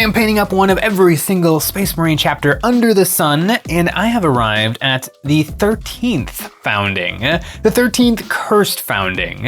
am painting up one of every single Space Marine chapter under the sun, and I have arrived at the 13th founding. The 13th cursed founding.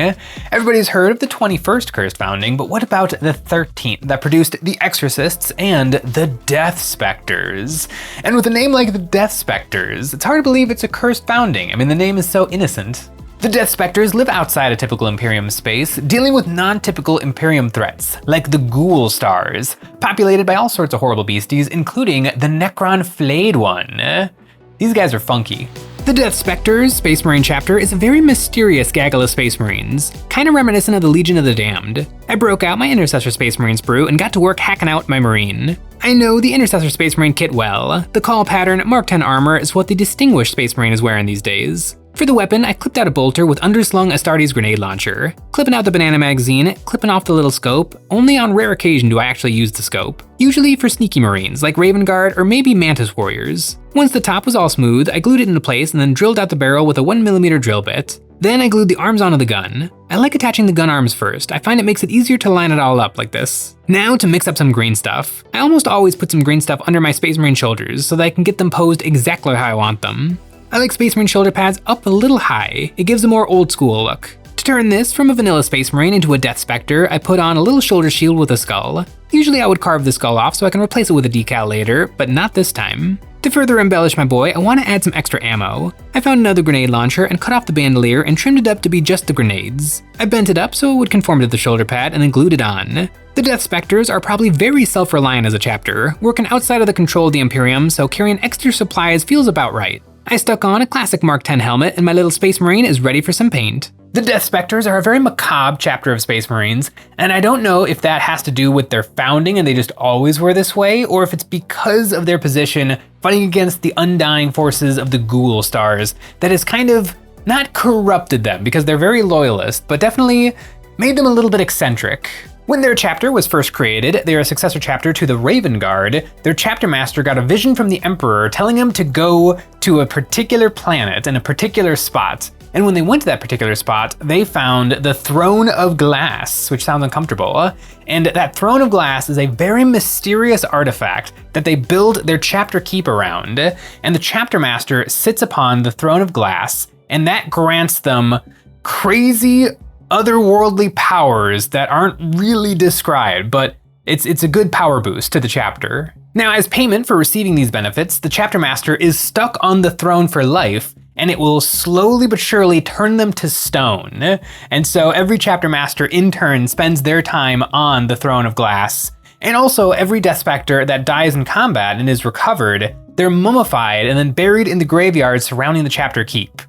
Everybody's heard of the 21st cursed founding, but what about the 13th that produced the Exorcists and the Death Spectres? And with a name like the Death Spectres, it's hard to believe it's a cursed founding. I mean, the name is so innocent. The Death Spectres live outside a typical Imperium space, dealing with non-typical Imperium threats, like the Ghoul Stars, populated by all sorts of horrible beasties, including the Necron Flayed One. These guys are funky. The Death Spectres Space Marine chapter is a very mysterious gaggle of Space Marines, kinda reminiscent of the Legion of the Damned. I broke out my Intercessor Space Marine sprue and got to work hacking out my Marine. I know the Intercessor Space Marine kit well. The call pattern Mark 10 armor is what the distinguished Space Marine is wearing these days. For the weapon, I clipped out a bolter with underslung Astartes grenade launcher, clipping out the banana magazine, clipping off the little scope. Only on rare occasion do I actually use the scope, usually for sneaky Marines like Raven Guard or maybe Mantis Warriors. Once the top was all smooth, I glued it into place and then drilled out the barrel with a 1mm drill bit. Then I glued the arms onto the gun. I like attaching the gun arms first. I find it makes it easier to line it all up like this. Now to mix up some green stuff. I almost always put some green stuff under my Space Marine shoulders so that I can get them posed exactly how I want them. I like Space Marine shoulder pads up a little high. It gives a more old school look. To turn this from a vanilla Space Marine into a Death Spectre, I put on a little shoulder shield with a skull. Usually I would carve the skull off so I can replace it with a decal later, but not this time. To further embellish my boy, I want to add some extra ammo. I found another grenade launcher and cut off the bandolier and trimmed it up to be just the grenades. I bent it up so it would conform to the shoulder pad and then glued it on. The Death Spectres are probably very self-reliant as a chapter, working outside of the control of the Imperium, so carrying extra supplies feels about right. I stuck on a classic Mark 10 helmet and my little Space Marine is ready for some paint. The Death Spectres are a very macabre chapter of Space Marines, and I don't know if that has to do with their founding and they just always were this way, or if it's because of their position fighting against the undying forces of the Ghoul Stars that has kind of not corrupted them because they're very loyalist, but definitely made them a little bit eccentric. When their chapter was first created, they are a successor chapter to the Raven Guard. Their chapter master got a vision from the Emperor telling him to go to a particular planet in a particular spot. And when they went to that particular spot, they found the Throne of Glass, which sounds uncomfortable. And that Throne of Glass is a very mysterious artifact that they build their chapter keep around. And the chapter master sits upon the Throne of Glass, and that grants them crazy otherworldly powers that aren't really described, but it's a good power boost to the chapter. Now, as payment for receiving these benefits, the chapter master is stuck on the throne for life, and it will slowly but surely turn them to stone. And so every chapter master in turn spends their time on the Throne of Glass. And also every Death Spectre that dies in combat and is recovered, they're mummified and then buried in the graveyard surrounding the chapter keep.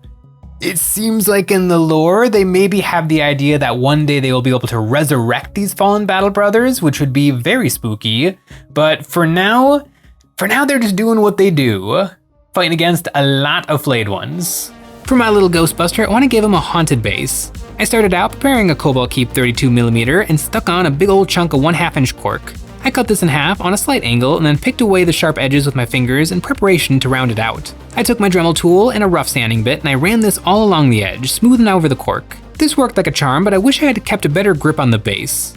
It seems like in the lore, they maybe have the idea that one day they will be able to resurrect these fallen battle brothers, which would be very spooky. But for now they're just doing what they do, fighting against a lot of flayed ones. For my little Ghostbuster, I want to give him a haunted base. I started out preparing a Cobalt Keep 32mm and stuck on a big old chunk of 1/2 inch cork. I cut this in half on a slight angle and then picked away the sharp edges with my fingers in preparation to round it out. I took my Dremel tool and a rough sanding bit and I ran this all along the edge, smoothing over the cork. This worked like a charm, but I wish I had kept a better grip on the base.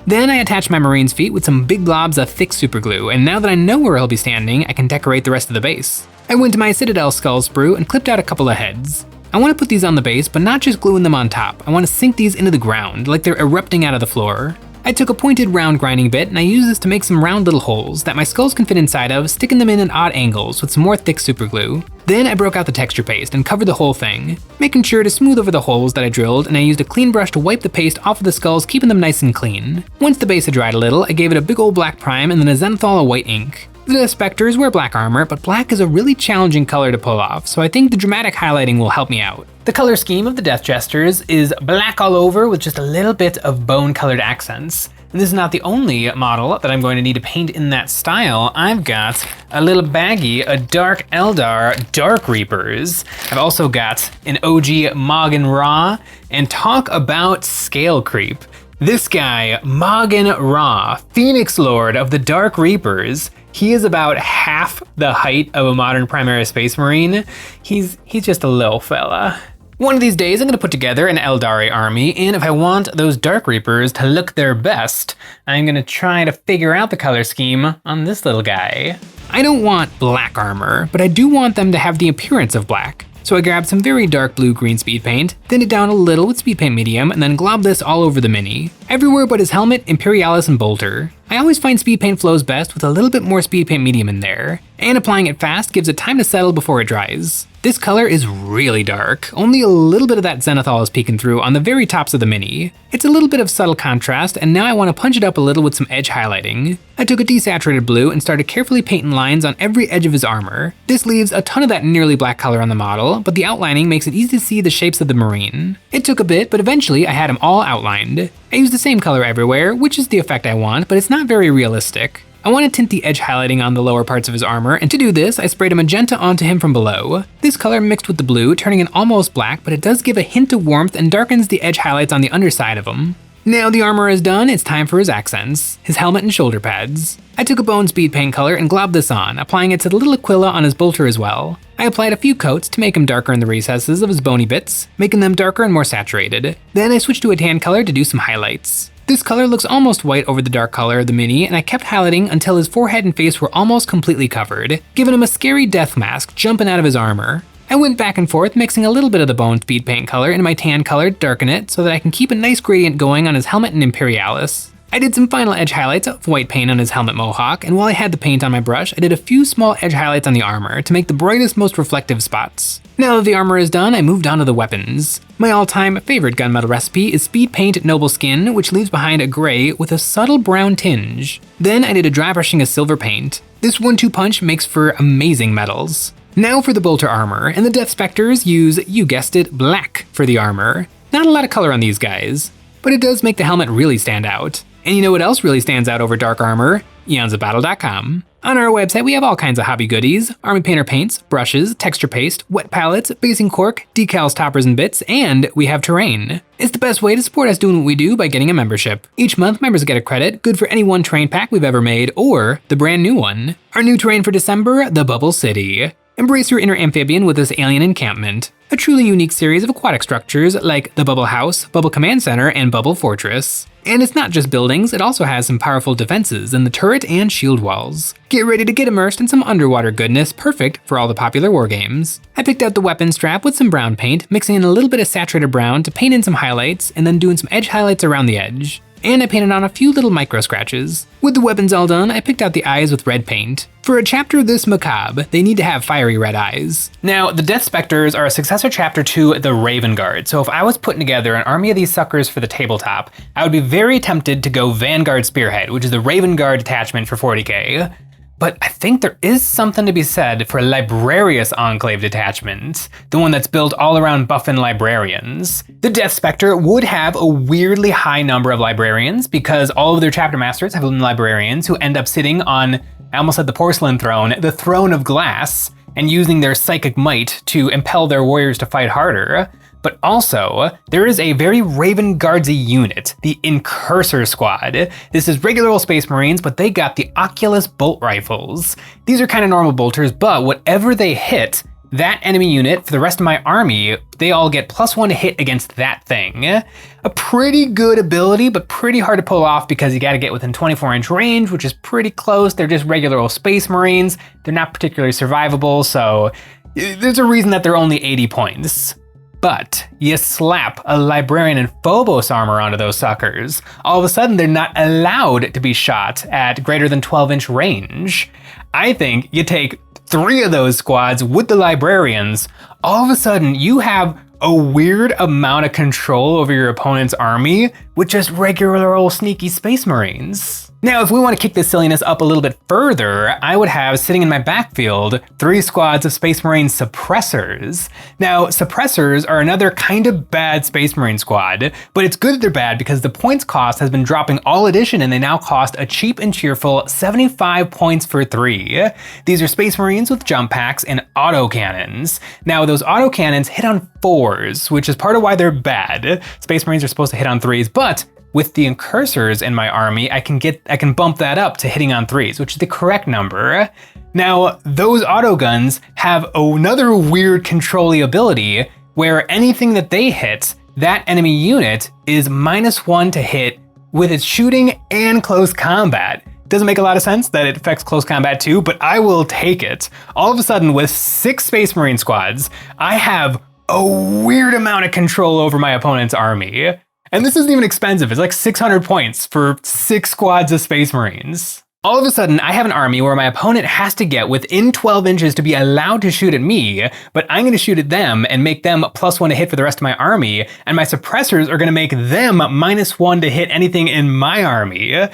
Then I attached my Marine's feet with some big blobs of thick superglue, and now that I know where he'll be standing, I can decorate the rest of the base. I went to my Citadel skull sprue and clipped out a couple of heads. I want to put these on the base, but not just gluing them on top. I want to sink these into the ground, like they're erupting out of the floor. I took a pointed round grinding bit and I used this to make some round little holes that my skulls can fit inside of, sticking them in at odd angles with some more thick superglue. Then I broke out the texture paste and covered the whole thing, making sure to smooth over the holes that I drilled, and I used a clean brush to wipe the paste off of the skulls, keeping them nice and clean. Once the base had dried a little, I gave it a big old black prime and then a zenithal of white ink. The Specters wear black armor, but black is a really challenging color to pull off, so I think the dramatic highlighting will help me out. The color scheme of the Death Jesters is black all over with just a little bit of bone-colored accents. And this is not the only model that I'm going to need to paint in that style. I've got a little baggie of Dark Eldar Dark Reapers. I've also got an OG Moggen Ra, and talk about scale creep. This guy, Moggen Ra, Phoenix Lord of the Dark Reapers, he is about half the height of a modern Primaris Space Marine. He's just a little fella. One of these days I'm going to put together an Eldari army, and if I want those Dark Reapers to look their best, I'm going to try to figure out the color scheme on this little guy. I don't want black armor, but I do want them to have the appearance of black. So I grabbed some very dark blue-green speed paint, thinned it down a little with speed paint medium, and then globbed this all over the mini. Everywhere but his helmet, Imperialis, and bolter. I always find speed paint flows best with a little bit more speed paint medium in there, and applying it fast gives it time to settle before it dries. This color is really dark, only a little bit of that zenithal is peeking through on the very tops of the mini. It's a little bit of subtle contrast, and now I want to punch it up a little with some edge highlighting. I took a desaturated blue and started carefully painting lines on every edge of his armor. This leaves a ton of that nearly black color on the model, but the outlining makes it easy to see the shapes of the Marine. It took a bit, but eventually I had him all outlined. I used the same color everywhere, which is the effect I want, but it's not very realistic. I want to tint the edge highlighting on the lower parts of his armor, and to do this, I sprayed a magenta onto him from below. This color mixed with the blue, turning it almost black, but it does give a hint of warmth and darkens the edge highlights on the underside of him. Now the armor is done, it's time for his accents, his helmet and shoulder pads. I took a bone speed paint color and globbed this on, applying it to the little Aquila on his bolter as well. I applied a few coats to make him darker in the recesses of his bony bits, making them darker and more saturated. Then I switched to a tan color to do some highlights. This color looks almost white over the dark color of the mini, and I kept highlighting until his forehead and face were almost completely covered, giving him a scary death mask jumping out of his armor. I went back and forth, mixing a little bit of the bone speed paint color into my tan color to darken it so that I can keep a nice gradient going on his helmet and Imperialis. I did some final edge highlights of white paint on his helmet mohawk, and while I had the paint on my brush, I did a few small edge highlights on the armor to make the brightest, most reflective spots. Now that the armor is done, I moved on to the weapons. My all-time favorite gunmetal recipe is speed paint noble skin, which leaves behind a gray with a subtle brown tinge. Then I did a dry brushing of silver paint. This 1-2 punch makes for amazing metals. Now for the bolter armor, and the Death Spectres use, you guessed it, black for the armor. Not a lot of color on these guys, but it does make the helmet really stand out. And you know what else really stands out over dark armor? EonsOfBattle.com. On our website, we have all kinds of hobby goodies: army painter paints, brushes, texture paste, wet palettes, basing cork, decals, toppers, and bits, and we have terrain. It's the best way to support us doing what we do by getting a membership. Each month, members get a credit, good for any one terrain pack we've ever made, or the brand new one. Our new terrain for December, the Bubble City. Embrace your inner amphibian with this alien encampment. A truly unique series of aquatic structures like the Bubble House, Bubble Command Center, and Bubble Fortress. And it's not just buildings, it also has some powerful defenses in the turret and shield walls. Get ready to get immersed in some underwater goodness, perfect for all the popular wargames. I picked out the weapon strap with some brown paint, mixing in a little bit of saturated brown to paint in some highlights, and then doing some edge highlights around the edge. And I painted on a few little micro scratches. With the weapons all done, I picked out the eyes with red paint. For a chapter this macabre, they need to have fiery red eyes. Now, the Death Spectres are a successor chapter to the Raven Guard, so if I was putting together an army of these suckers for the tabletop, I would be very tempted to go Vanguard Spearhead, which is the Raven Guard detachment for 40k. But I think there is something to be said for Librarius Enclave detachment, the one that's built all around buffin librarians. The Death Spectre would have a weirdly high number of librarians because all of their chapter masters have been librarians who end up sitting on, I almost said the porcelain throne, the throne of glass, and using their psychic might to impel their warriors to fight harder. But also, there is a very Raven Guardsy unit, the Incursor Squad. This is regular old Space Marines, but they got the Oculus bolt rifles. These are kind of normal bolters, but whatever they hit, that enemy unit, for the rest of my army, they all get +1 to hit against that thing. A pretty good ability, but pretty hard to pull off because you gotta get within 24-inch range, which is pretty close. They're just regular old Space Marines. They're not particularly survivable, so there's a reason that they're only 80 points. But you slap a Librarian and Phobos armor onto those suckers, all of a sudden they're not allowed to be shot at greater than 12-inch range. I think you take 3 of those squads with the Librarians, all of a sudden you have a weird amount of control over your opponent's army with just regular old sneaky Space Marines. Now, if we want to kick this silliness up a little bit further, I would have sitting in my backfield 3 squads of Space Marine Suppressors. Now, Suppressors are another kind of bad Space Marine squad, but it's good that they're bad because the points cost has been dropping all edition and they now cost a cheap and cheerful 75 points for 3. These are Space Marines with jump packs and autocannons. Now, those autocannons hit on 4s, which is part of why they're bad. Space Marines are supposed to hit on 3s, but with the Incursors in my army, I can bump that up to hitting on 3s, which is the correct number. Now, those autoguns have another weird control-y ability where anything that they hit, that enemy unit is -1 to hit with its shooting and close combat. Doesn't make a lot of sense that it affects close combat too, but I will take it. All of a sudden, with 6 Space Marine squads, I have a weird amount of control over my opponent's army. And this isn't even expensive. It's like 600 points for 6 squads of Space Marines. All of a sudden, I have an army where my opponent has to get within 12 inches to be allowed to shoot at me, but I'm going to shoot at them and make them +1 to hit for the rest of my army, and my suppressors are going to make them -1 to hit anything in my army.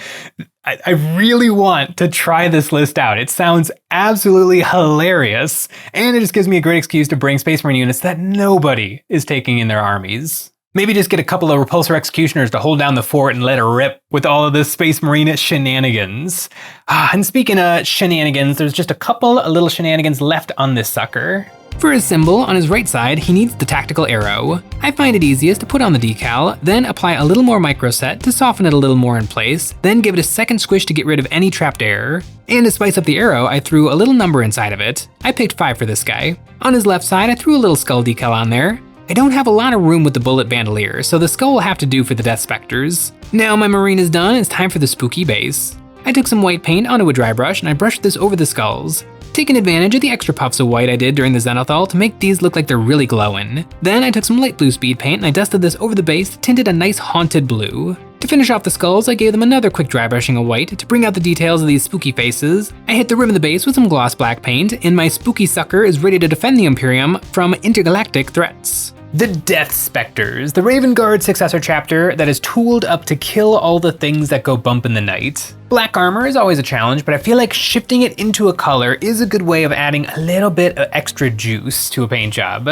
I really want to try this list out. It sounds absolutely hilarious, and it just gives me a great excuse to bring Space Marine units that nobody is taking in their armies. Maybe just get a couple of Repulsor Executioners to hold down the fort and let it rip with all of this Space Marine shenanigans. And speaking of shenanigans, there's just a couple of little shenanigans left on this sucker. For his symbol, on his right side, he needs the tactical arrow. I find it easiest to put on the decal, then apply a little more microset to soften it a little more in place, then give it a second squish to get rid of any trapped air. And to spice up the arrow, I threw a little number inside of it. I picked 5 for this guy. On his left side, I threw a little skull decal on there. I don't have a lot of room with the bullet bandolier, so the skull will have to do for the Death Spectres. Now my marine is done, it's time for the spooky base. I took some white paint onto a dry brush and I brushed this over the skulls, taking advantage of the extra puffs of white I did during the Zenithal to make these look like they're really glowing. Then I took some light blue speed paint and I dusted this over the base, tinted a nice haunted blue. To finish off the skulls, I gave them another quick dry brushing of white to bring out the details of these spooky faces. I hit the rim of the base with some gloss black paint, and my spooky sucker is ready to defend the Imperium from intergalactic threats. The Death Spectres, the Raven Guard successor chapter that is tooled up to kill all the things that go bump in the night. Black armor is always a challenge, but I feel like shifting it into a color is a good way of adding a little bit of extra juice to a paint job.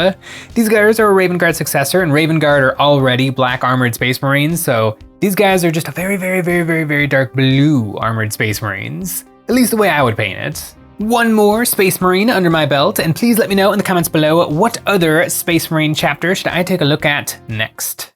These guys are a Raven Guard successor, and Raven Guard are already black armored Space Marines, so these guys are just a very dark blue armored Space Marines. At least the way I would paint it. One more Space Marine under my belt, and please let me know in the comments below what other Space Marine chapter should I take a look at next.